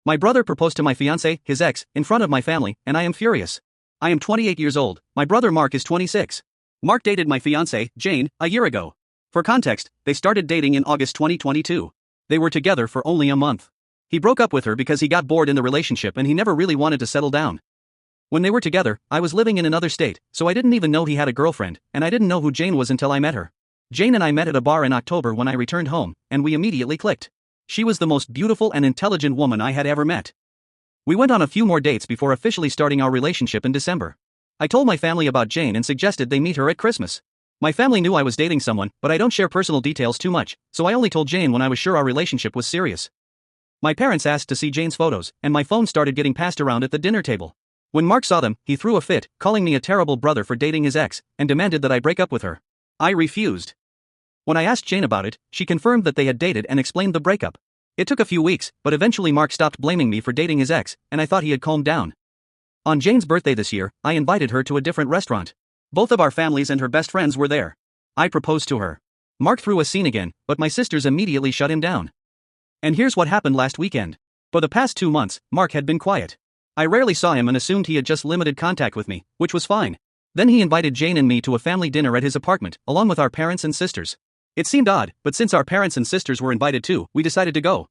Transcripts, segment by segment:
My brother proposed to my fiancée, his ex, in front of my family, and I am furious. I am 28 years old, my brother Mark is 26. Mark dated my fiancée, Jane, a year ago. For context, they started dating in August 2022. They were together for only a month. He broke up with her because he got bored in the relationship and he never really wanted to settle down. When they were together, I was living in another state, so I didn't even know he had a girlfriend, and I didn't know who Jane was until I met her. Jane and I met at a bar in October when I returned home, and we immediately clicked. She was the most beautiful and intelligent woman I had ever met. We went on a few more dates before officially starting our relationship in December. I told my family about Jane and suggested they meet her at Christmas. My family knew I was dating someone, but I don't share personal details too much, so I only told Jane when I was sure our relationship was serious. My parents asked to see Jane's photos, and my phone started getting passed around at the dinner table. When Mark saw them, he threw a fit, calling me a terrible brother for dating his ex, and demanded that I break up with her. I refused. When I asked Jane about it, she confirmed that they had dated and explained the breakup. It took a few weeks, but eventually Mark stopped blaming me for dating his ex, and I thought he had calmed down. On Jane's birthday this year, I invited her to a different restaurant. Both of our families and her best friends were there. I proposed to her. Mark threw a scene again, but my sisters immediately shut him down. And here's what happened last weekend. For the past 2 months, Mark had been quiet. I rarely saw him and assumed he had just limited contact with me, which was fine. Then he invited Jane and me to a family dinner at his apartment, along with our parents and sisters. It seemed odd, but since our parents and sisters were invited too, we decided to go.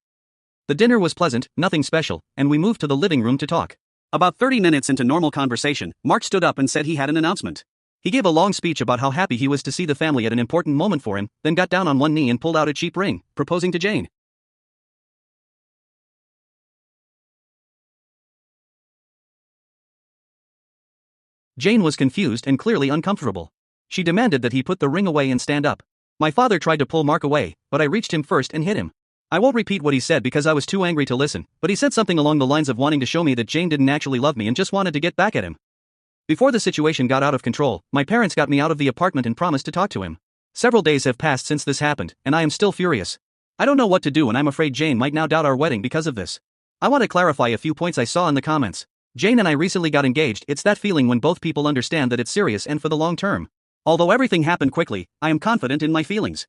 The dinner was pleasant, nothing special, and we moved to the living room to talk. About 30 minutes into normal conversation, Mark stood up and said he had an announcement. He gave a long speech about how happy he was to see the family at an important moment for him, then got down on one knee and pulled out a cheap ring, proposing to Jane. Jane was confused and clearly uncomfortable. She demanded that he put the ring away and stand up. My father tried to pull Mark away, but I reached him first and hit him. I won't repeat what he said because I was too angry to listen, but he said something along the lines of wanting to show me that Jane didn't actually love me and just wanted to get back at him. Before the situation got out of control, my parents got me out of the apartment and promised to talk to him. Several days have passed since this happened, and I am still furious. I don't know what to do and I'm afraid Jane might now doubt our wedding because of this. I want to clarify a few points I saw in the comments. Jane and I recently got engaged. It's that feeling when both people understand that it's serious and for the long term. Although everything happened quickly, I am confident in my feelings.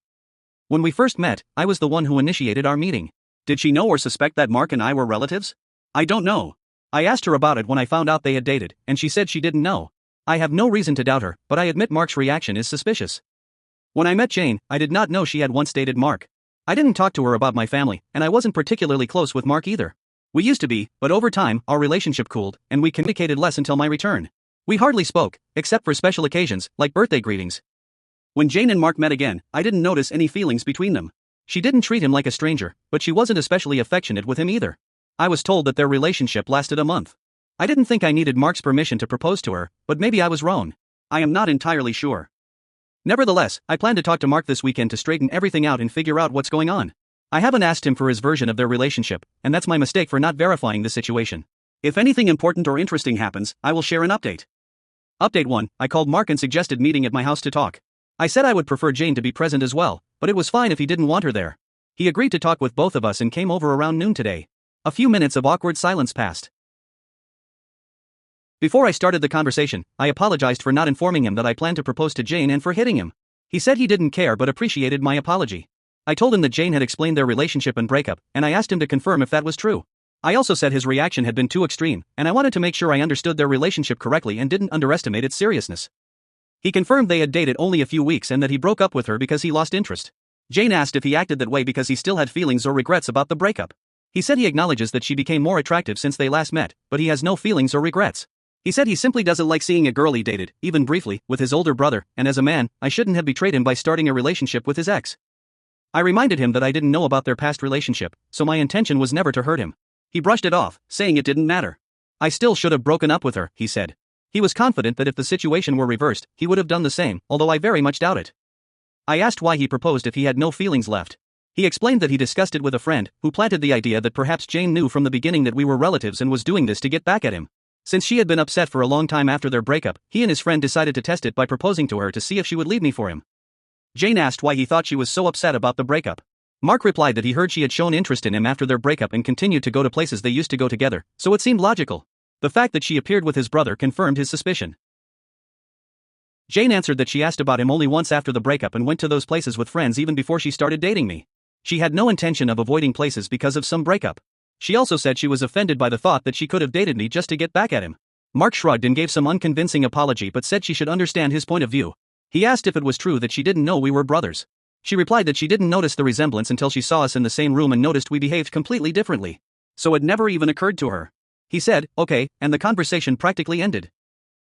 When we first met, I was the one who initiated our meeting. Did she know or suspect that Mark and I were relatives? I don't know. I asked her about it when I found out they had dated, and she said she didn't know. I have no reason to doubt her, but I admit Mark's reaction is suspicious. When I met Jane, I did not know she had once dated Mark. I didn't talk to her about my family, and I wasn't particularly close with Mark either. We used to be, but over time, our relationship cooled, and we communicated less until my return. We hardly spoke, except for special occasions, like birthday greetings. When Jane and Mark met again, I didn't notice any feelings between them. She didn't treat him like a stranger, but she wasn't especially affectionate with him either. I was told that their relationship lasted a month. I didn't think I needed Mark's permission to propose to her, but maybe I was wrong. I am not entirely sure. Nevertheless, I plan to talk to Mark this weekend to straighten everything out and figure out what's going on. I haven't asked him for his version of their relationship, and that's my mistake for not verifying the situation. If anything important or interesting happens, I will share an update. Update 1, I called Mark and suggested meeting at my house to talk. I said I would prefer Jane to be present as well, but it was fine if he didn't want her there. He agreed to talk with both of us and came over around noon today. A few minutes of awkward silence passed. Before I started the conversation, I apologized for not informing him that I planned to propose to Jane and for hitting him. He said he didn't care but appreciated my apology. I told him that Jane had explained their relationship and breakup, and I asked him to confirm if that was true. I also said his reaction had been too extreme, and I wanted to make sure I understood their relationship correctly and didn't underestimate its seriousness. He confirmed they had dated only a few weeks and that he broke up with her because he lost interest. Jane asked if he acted that way because he still had feelings or regrets about the breakup. He said he acknowledges that she became more attractive since they last met, but he has no feelings or regrets. He said he simply doesn't like seeing a girl he dated, even briefly, with his older brother, and as a man, I shouldn't have betrayed him by starting a relationship with his ex. I reminded him that I didn't know about their past relationship, so my intention was never to hurt him. He brushed it off, saying it didn't matter. I still should have broken up with her, he said. He was confident that if the situation were reversed, he would have done the same, although I very much doubt it. I asked why he proposed if he had no feelings left. He explained that he discussed it with a friend, who planted the idea that perhaps Jane knew from the beginning that we were relatives and was doing this to get back at him. Since she had been upset for a long time after their breakup, he and his friend decided to test it by proposing to her to see if she would leave me for him. Jane asked why he thought she was so upset about the breakup. Mark replied that he heard she had shown interest in him after their breakup and continued to go to places they used to go together, so it seemed logical. The fact that she appeared with his brother confirmed his suspicion. Jane answered that she asked about him only once after the breakup and went to those places with friends even before she started dating me. She had no intention of avoiding places because of some breakup. She also said she was offended by the thought that she could have dated me just to get back at him. Mark shrugged and gave some unconvincing apology but said she should understand his point of view. He asked if it was true that she didn't know we were brothers. She replied that she didn't notice the resemblance until she saw us in the same room and noticed we behaved completely differently. So it never even occurred to her. He said, okay, and the conversation practically ended.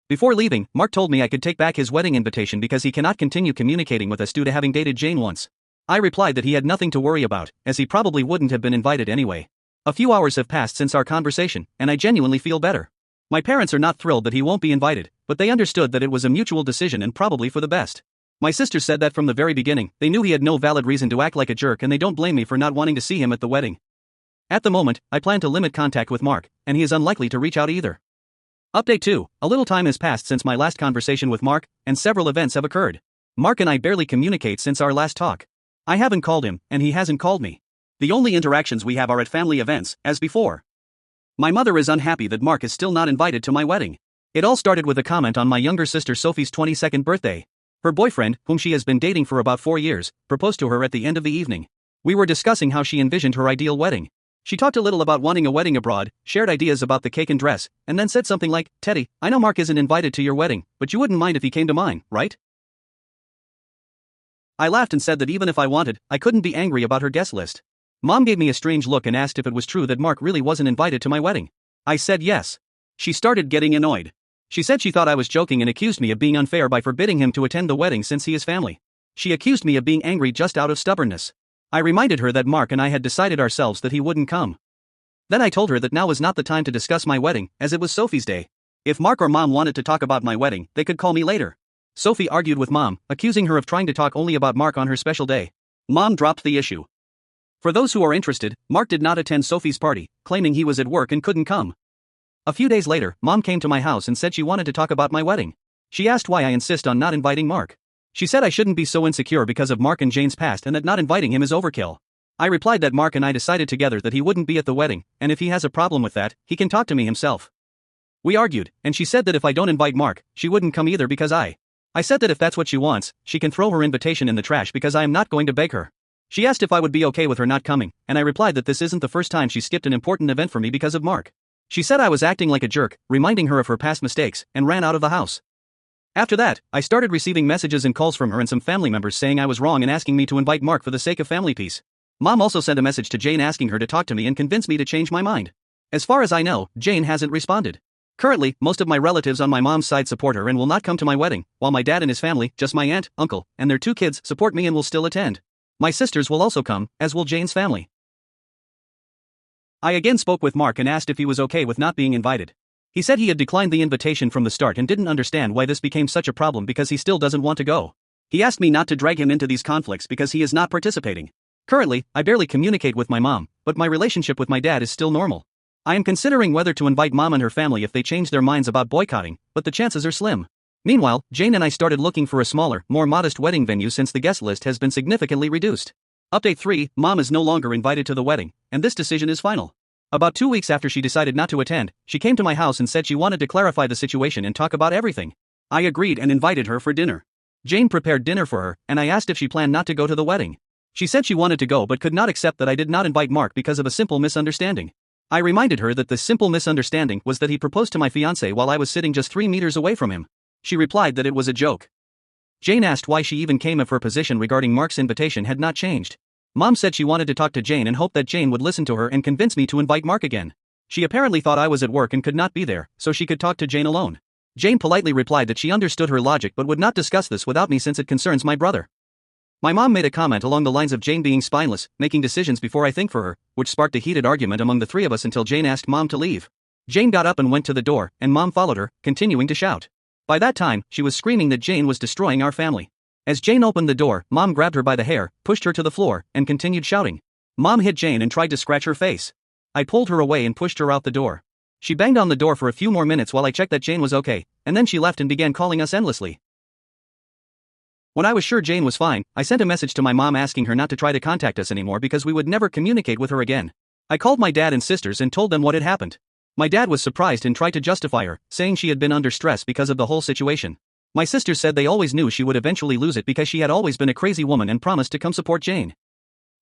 Before leaving, Mark told me I could take back his wedding invitation because he cannot continue communicating with us due to having dated Jane once. I replied that he had nothing to worry about, as he probably wouldn't have been invited anyway. A few hours have passed since our conversation, and I genuinely feel better. My parents are not thrilled that he won't be invited, but they understood that it was a mutual decision and probably for the best. My sister said that from the very beginning, they knew he had no valid reason to act like a jerk and they don't blame me for not wanting to see him at the wedding. At the moment, I plan to limit contact with Mark, and he is unlikely to reach out either. Update 2. A little time has passed since my last conversation with Mark, and several events have occurred. Mark and I barely communicate since our last talk. I haven't called him, and he hasn't called me. The only interactions we have are at family events, as before. My mother is unhappy that Mark is still not invited to my wedding. It all started with a comment on my younger sister Sophie's 22nd birthday. Her boyfriend, whom she has been dating for about 4 years, proposed to her at the end of the evening. We were discussing how she envisioned her ideal wedding. She talked a little about wanting a wedding abroad, shared ideas about the cake and dress, and then said something like, "Teddy, I know Mark isn't invited to your wedding, but you wouldn't mind if he came to mine, right?" I laughed and said that even if I wanted, I couldn't be angry about her guest list. Mom gave me a strange look and asked if it was true that Mark really wasn't invited to my wedding. I said yes. She started getting annoyed. She said she thought I was joking and accused me of being unfair by forbidding him to attend the wedding since he is family. She accused me of being angry just out of stubbornness. I reminded her that Mark and I had decided ourselves that he wouldn't come. Then I told her that now was not the time to discuss my wedding, as it was Sophie's day. If Mark or Mom wanted to talk about my wedding, they could call me later. Sophie argued with Mom, accusing her of trying to talk only about Mark on her special day. Mom dropped the issue. For those who are interested, Mark did not attend Sophie's party, claiming he was at work and couldn't come. A few days later, Mom came to my house and said she wanted to talk about my wedding. She asked why I insist on not inviting Mark. She said I shouldn't be so insecure because of Mark and Jane's past and that not inviting him is overkill. I replied that Mark and I decided together that he wouldn't be at the wedding, and if he has a problem with that, he can talk to me himself. We argued, and she said that if I don't invite Mark, she wouldn't come either because I said that if that's what she wants, she can throw her invitation in the trash because I am not going to beg her. She asked if I would be okay with her not coming, and I replied that this isn't the first time she skipped an important event for me because of Mark. She said I was acting like a jerk, reminding her of her past mistakes, and ran out of the house. After that, I started receiving messages and calls from her and some family members saying I was wrong and asking me to invite Mark for the sake of family peace. Mom also sent a message to Jane asking her to talk to me and convince me to change my mind. As far as I know, Jane hasn't responded. Currently, most of my relatives on my mom's side support her and will not come to my wedding, while my dad and his family, just my aunt, uncle, and their 2 kids, support me and will still attend. My sisters will also come, as will Jane's family. I again spoke with Mark and asked if he was okay with not being invited. He said he had declined the invitation from the start and didn't understand why this became such a problem because he still doesn't want to go. He asked me not to drag him into these conflicts because he is not participating. Currently, I barely communicate with my mom, but my relationship with my dad is still normal. I am considering whether to invite Mom and her family if they change their minds about boycotting, but the chances are slim. Meanwhile, Jane and I started looking for a smaller, more modest wedding venue since the guest list has been significantly reduced. Update 3, Mom is no longer invited to the wedding, and this decision is final. About 2 weeks after she decided not to attend, she came to my house and said she wanted to clarify the situation and talk about everything. I agreed and invited her for dinner. Jane prepared dinner for her, and I asked if she planned not to go to the wedding. She said she wanted to go but could not accept that I did not invite Mark because of a simple misunderstanding. I reminded her that the simple misunderstanding was that he proposed to my fiancée while I was sitting just 3 meters away from him. She replied that it was a joke. Jane asked why she even came if her position regarding Mark's invitation had not changed. Mom said she wanted to talk to Jane and hoped that Jane would listen to her and convince me to invite Mark again. She apparently thought I was at work and could not be there, so she could talk to Jane alone. Jane politely replied that she understood her logic but would not discuss this without me since it concerns my brother. My mom made a comment along the lines of Jane being spineless, making decisions before I think for her, which sparked a heated argument among the 3 of us until Jane asked Mom to leave. Jane got up and went to the door, and Mom followed her, continuing to shout. By that time, she was screaming that Jane was destroying our family. As Jane opened the door, Mom grabbed her by the hair, pushed her to the floor, and continued shouting. Mom hit Jane and tried to scratch her face. I pulled her away and pushed her out the door. She banged on the door for a few more minutes while I checked that Jane was okay, and then she left and began calling us endlessly. When I was sure Jane was fine, I sent a message to my mom asking her not to try to contact us anymore because we would never communicate with her again. I called my dad and sisters and told them what had happened. My dad was surprised and tried to justify her, saying she had been under stress because of the whole situation. My sisters said they always knew she would eventually lose it because she had always been a crazy woman and promised to come support Jane.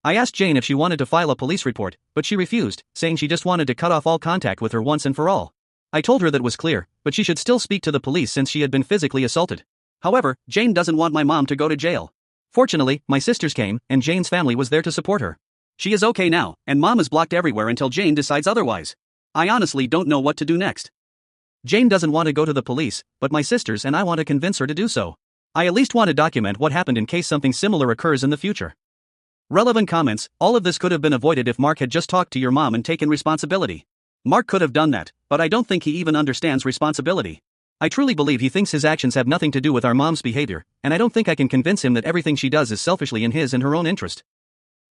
I asked Jane if she wanted to file a police report, but she refused, saying she just wanted to cut off all contact with her once and for all. I told her that was clear, but she should still speak to the police since she had been physically assaulted. However, Jane doesn't want my mom to go to jail. Fortunately, my sisters came, and Jane's family was there to support her. She is okay now, and mom is blocked everywhere until Jane decides otherwise. I honestly don't know what to do next. Jane doesn't want to go to the police, but my sisters and I want to convince her to do so. I at least want to document what happened in case something similar occurs in the future. Relevant comments: all of this could have been avoided if Mark had just talked to your mom and taken responsibility. Mark could have done that, but I don't think he even understands responsibility. I truly believe he thinks his actions have nothing to do with our mom's behavior, and I don't think I can convince him that everything she does is selfishly in his and her own interest.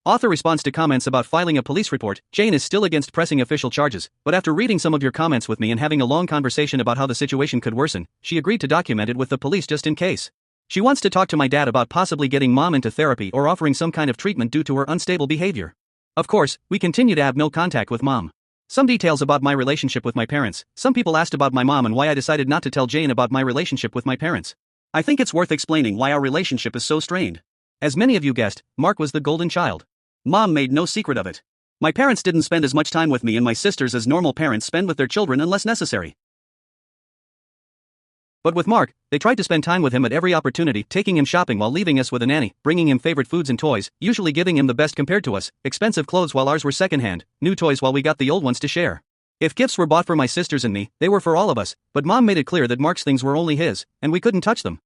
Author responds to comments about filing a police report. Jane is still against pressing official charges, but after reading some of your comments with me and having a long conversation about how the situation could worsen, she agreed to document it with the police just in case. She wants to talk to my dad about possibly getting mom into therapy or offering some kind of treatment due to her unstable behavior. Of course, we continue to have no contact with mom. Some details about my relationship with my parents. Some people asked about my mom and why I decided not to tell Jane about my relationship with my parents. I think it's worth explaining why our relationship is so strained. As many of you guessed, Mark was the golden child. Mom made no secret of it. My parents didn't spend as much time with me and my sisters as normal parents spend with their children unless necessary. But with Mark, they tried to spend time with him at every opportunity, taking him shopping while leaving us with a nanny, bringing him favorite foods and toys, usually giving him the best compared to us, expensive clothes while ours were secondhand, new toys while we got the old ones to share. If gifts were bought for my sisters and me, they were for all of us, but Mom made it clear that Mark's things were only his, and we couldn't touch them.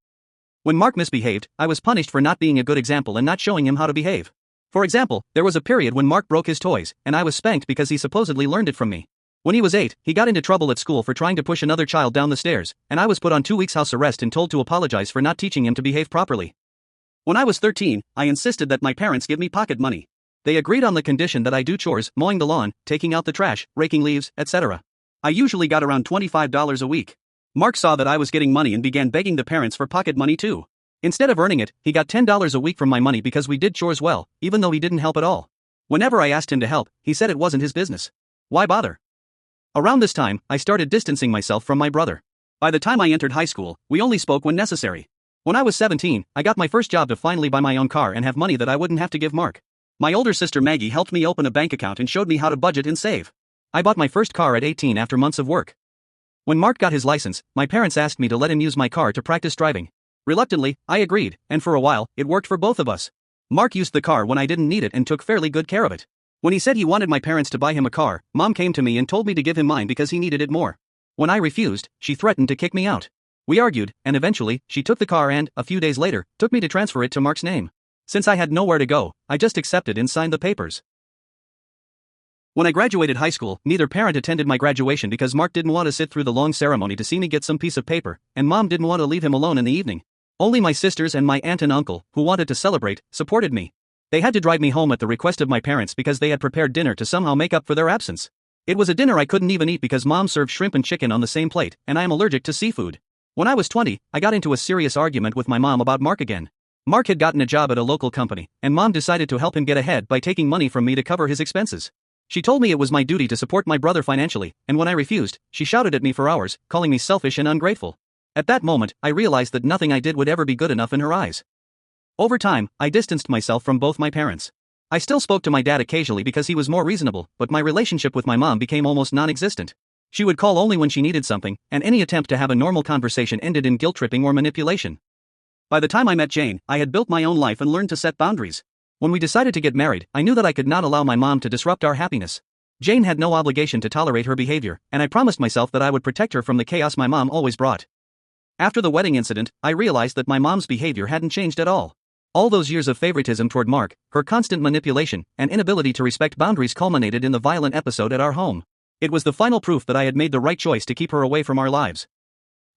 When Mark misbehaved, I was punished for not being a good example and not showing him how to behave. For example, there was a period when Mark broke his toys, and I was spanked because he supposedly learned it from me. When he was 8, he got into trouble at school for trying to push another child down the stairs, and I was put on 2 weeks house arrest and told to apologize for not teaching him to behave properly. When I was 13, I insisted that my parents give me pocket money. They agreed on the condition that I do chores, mowing the lawn, taking out the trash, raking leaves, etc. I usually got around $25 a week. Mark saw that I was getting money and began begging the parents for pocket money too. Instead of earning it, he got $10 a week from my money because we did chores well, even though he didn't help at all. Whenever I asked him to help, he said it wasn't his business. Why bother? Around this time, I started distancing myself from my brother. By the time I entered high school, we only spoke when necessary. When I was 17, I got my first job to finally buy my own car and have money that I wouldn't have to give Mark. My older sister Maggie helped me open a bank account and showed me how to budget and save. I bought my first car at 18 after months of work. When Mark got his license, my parents asked me to let him use my car to practice driving. Reluctantly, I agreed, and for a while, it worked for both of us. Mark used the car when I didn't need it and took fairly good care of it. When he said he wanted my parents to buy him a car, Mom came to me and told me to give him mine because he needed it more. When I refused, she threatened to kick me out. We argued, and eventually, she took the car and, a few days later, took me to transfer it to Mark's name. Since I had nowhere to go, I just accepted and signed the papers. When I graduated high school, neither parent attended my graduation because Mark didn't want to sit through the long ceremony to see me get some piece of paper, and Mom didn't want to leave him alone in the evening. Only my sisters and my aunt and uncle, who wanted to celebrate, supported me. They had to drive me home at the request of my parents because they had prepared dinner to somehow make up for their absence. It was a dinner I couldn't even eat because Mom served shrimp and chicken on the same plate, and I am allergic to seafood. When I was 20, I got into a serious argument with my mom about Mark again. Mark had gotten a job at a local company, and Mom decided to help him get ahead by taking money from me to cover his expenses. She told me it was my duty to support my brother financially, and when I refused, she shouted at me for hours, calling me selfish and ungrateful. At that moment, I realized that nothing I did would ever be good enough in her eyes. Over time, I distanced myself from both my parents. I still spoke to my dad occasionally because he was more reasonable, but my relationship with my mom became almost non-existent. She would call only when she needed something, and any attempt to have a normal conversation ended in guilt-tripping or manipulation. By the time I met Jane, I had built my own life and learned to set boundaries. When we decided to get married, I knew that I could not allow my mom to disrupt our happiness. Jane had no obligation to tolerate her behavior, and I promised myself that I would protect her from the chaos my mom always brought. After the wedding incident, I realized that my mom's behavior hadn't changed at all. All those years of favoritism toward Mark, her constant manipulation, and inability to respect boundaries culminated in the violent episode at our home. It was the final proof that I had made the right choice to keep her away from our lives.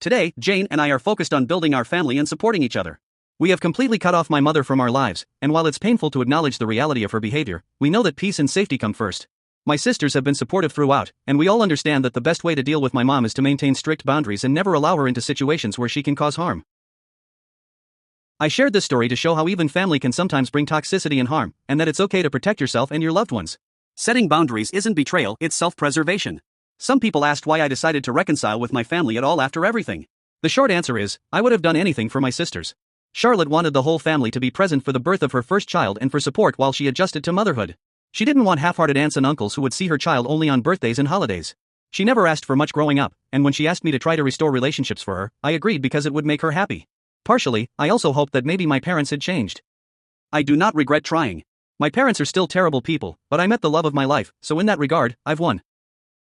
Today, Jane and I are focused on building our family and supporting each other. We have completely cut off my mother from our lives, and while it's painful to acknowledge the reality of her behavior, we know that peace and safety come first. My sisters have been supportive throughout, and we all understand that the best way to deal with my mom is to maintain strict boundaries and never allow her into situations where she can cause harm. I shared this story to show how even family can sometimes bring toxicity and harm, and that it's okay to protect yourself and your loved ones. Setting boundaries isn't betrayal, it's self-preservation. Some people asked why I decided to reconcile with my family at all after everything. The short answer is, I would have done anything for my sisters. Charlotte wanted the whole family to be present for the birth of her first child and for support while she adjusted to motherhood. She didn't want half-hearted aunts and uncles who would see her child only on birthdays and holidays. She never asked for much growing up, and when she asked me to try to restore relationships for her, I agreed because it would make her happy. Partially, I also hoped that maybe my parents had changed. I do not regret trying. My parents are still terrible people, but I met the love of my life, so in that regard, I've won.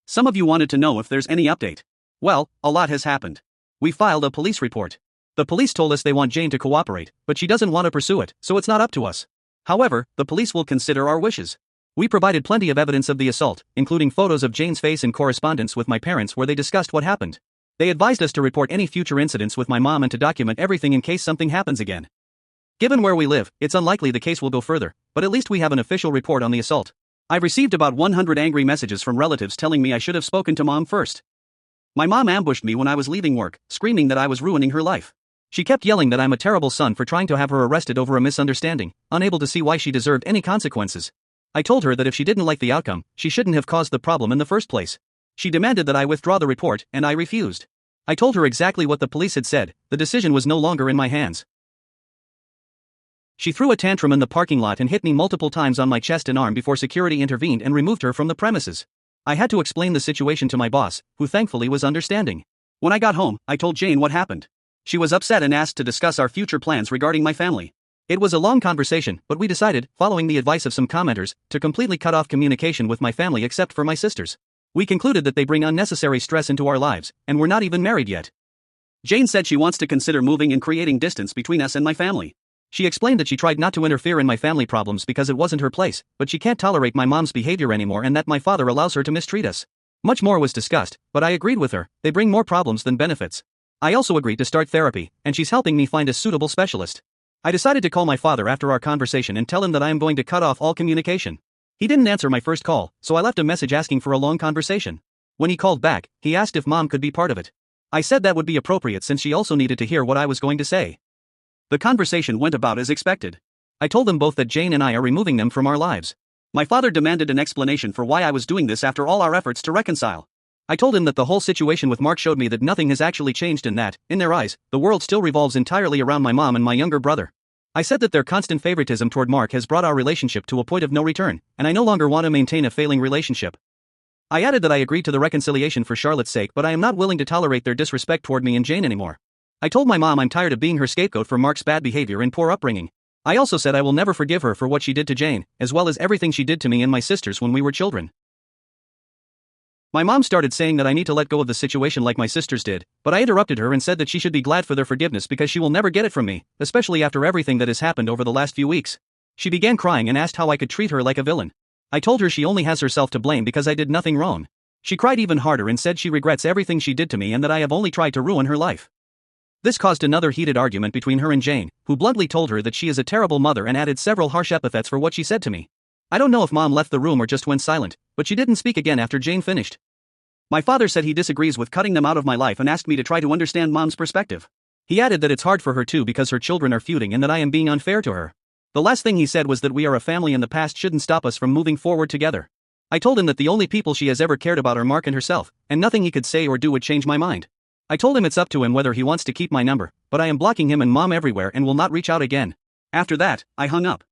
Some of you wanted to know if there's any update. Well, a lot has happened. We filed a police report. The police told us they want Jane to cooperate, but she doesn't want to pursue it, so it's not up to us. However, the police will consider our wishes. We provided plenty of evidence of the assault, including photos of Jane's face and correspondence with my parents where they discussed what happened. They advised us to report any future incidents with my mom and to document everything in case something happens again. Given where we live, it's unlikely the case will go further, but at least we have an official report on the assault. I've received about 100 angry messages from relatives telling me I should have spoken to mom first. My mom ambushed me when I was leaving work, screaming that I was ruining her life. She kept yelling that I'm a terrible son for trying to have her arrested over a misunderstanding, unable to see why she deserved any consequences. I told her that if she didn't like the outcome, she shouldn't have caused the problem in the first place. She demanded that I withdraw the report, and I refused. I told her exactly what the police had said. The decision was no longer in my hands. She threw a tantrum in the parking lot and hit me multiple times on my chest and arm before security intervened and removed her from the premises. I had to explain the situation to my boss, who thankfully was understanding. When I got home, I told Jane what happened. She was upset and asked to discuss our future plans regarding my family. It was a long conversation, but we decided, following the advice of some commenters, to completely cut off communication with my family except for my sisters. We concluded that they bring unnecessary stress into our lives, and we're not even married yet. Jane said she wants to consider moving and creating distance between us and my family. She explained that she tried not to interfere in my family problems because it wasn't her place, but she can't tolerate my mom's behavior anymore and that my father allows her to mistreat us. Much more was discussed, but I agreed with her. They bring more problems than benefits. I also agreed to start therapy, and she's helping me find a suitable specialist. I decided to call my father after our conversation and tell him that I am going to cut off all communication. He didn't answer my first call, so I left a message asking for a long conversation. When he called back, he asked if mom could be part of it. I said that would be appropriate since she also needed to hear what I was going to say. The conversation went about as expected. I told them both that Jane and I are removing them from our lives. My father demanded an explanation for why I was doing this after all our efforts to reconcile. I told him that the whole situation with Mark showed me that nothing has actually changed and that, in their eyes, the world still revolves entirely around my mom and my younger brother. I said that their constant favoritism toward Mark has brought our relationship to a point of no return, and I no longer want to maintain a failing relationship. I added that I agreed to the reconciliation for Charlotte's sake, but I am not willing to tolerate their disrespect toward me and Jane anymore. I told my mom I'm tired of being her scapegoat for Mark's bad behavior and poor upbringing. I also said I will never forgive her for what she did to Jane, as well as everything she did to me and my sisters when we were children. My mom started saying that I need to let go of the situation like my sisters did, but I interrupted her and said that she should be glad for their forgiveness because she will never get it from me, especially after everything that has happened over the last few weeks. She began crying and asked how I could treat her like a villain. I told her she only has herself to blame because I did nothing wrong. She cried even harder and said she regrets everything she did to me and that I have only tried to ruin her life. This caused another heated argument between her and Jane, who bluntly told her that she is a terrible mother and added several harsh epithets for what she said to me. I don't know if mom left the room or just went silent, but she didn't speak again after Jane finished. My father said he disagrees with cutting them out of my life and asked me to try to understand mom's perspective. He added that it's hard for her too because her children are feuding and that I am being unfair to her. The last thing he said was that we are a family and the past shouldn't stop us from moving forward together. I told him that the only people she has ever cared about are Mark and herself, and nothing he could say or do would change my mind. I told him it's up to him whether he wants to keep my number, but I am blocking him and mom everywhere and will not reach out again. After that, I hung up.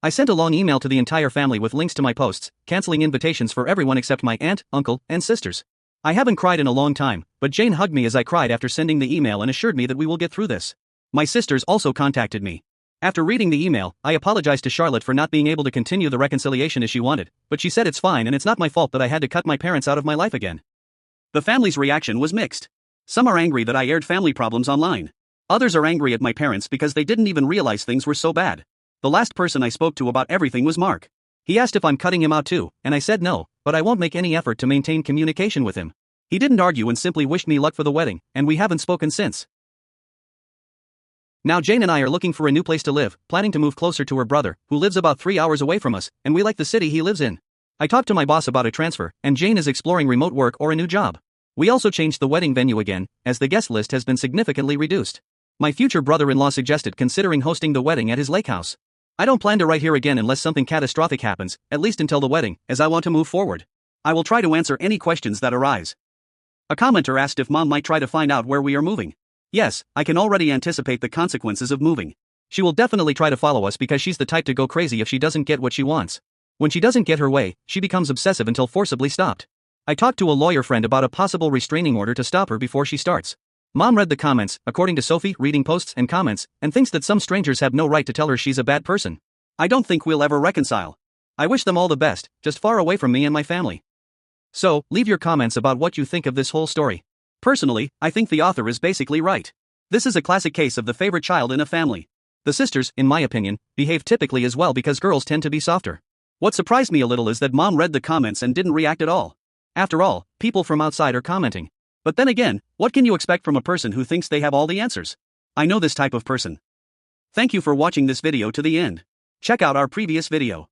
I sent a long email to the entire family with links to my posts, canceling invitations for everyone except my aunt, uncle, and sisters. I haven't cried in a long time, but Jane hugged me as I cried after sending the email and assured me that we will get through this. My sisters also contacted me. After reading the email, I apologized to Charlotte for not being able to continue the reconciliation as she wanted, but she said it's fine and it's not my fault that I had to cut my parents out of my life again. The family's reaction was mixed. Some are angry that I aired family problems online. Others are angry at my parents because they didn't even realize things were so bad. The last person I spoke to about everything was Mark. He asked if I'm cutting him out too, and I said no, but I won't make any effort to maintain communication with him. He didn't argue and simply wished me luck for the wedding, and we haven't spoken since. Now Jane and I are looking for a new place to live, planning to move closer to her brother, who lives about 3 hours away from us, and we like the city he lives in. I talked to my boss about a transfer, and Jane is exploring remote work or a new job. We also changed the wedding venue again, as the guest list has been significantly reduced. My future brother-in-law suggested considering hosting the wedding at his lake house. I don't plan to write here again unless something catastrophic happens, at least until the wedding, as I want to move forward. I will try to answer any questions that arise. A commenter asked if mom might try to find out where we are moving. Yes, I can already anticipate the consequences of moving. She will definitely try to follow us because she's the type to go crazy if she doesn't get what she wants. When she doesn't get her way, she becomes obsessive until forcibly stopped. I talked to a lawyer friend about a possible restraining order to stop her before she starts. Mom read the comments, according to Sophie, reading posts and comments, and thinks that some strangers have no right to tell her she's a bad person. I don't think we'll ever reconcile. I wish them all the best, just far away from me and my family. So, leave your comments about what you think of this whole story. Personally, I think the author is basically right. This is a classic case of the favorite child in a family. The sisters, in my opinion, behave typically as well because girls tend to be softer. What surprised me a little is that Mom read the comments and didn't react at all. After all, people from outside are commenting. But then again, what can you expect from a person who thinks they have all the answers? I know this type of person. Thank you for watching this video to the end. Check out our previous video.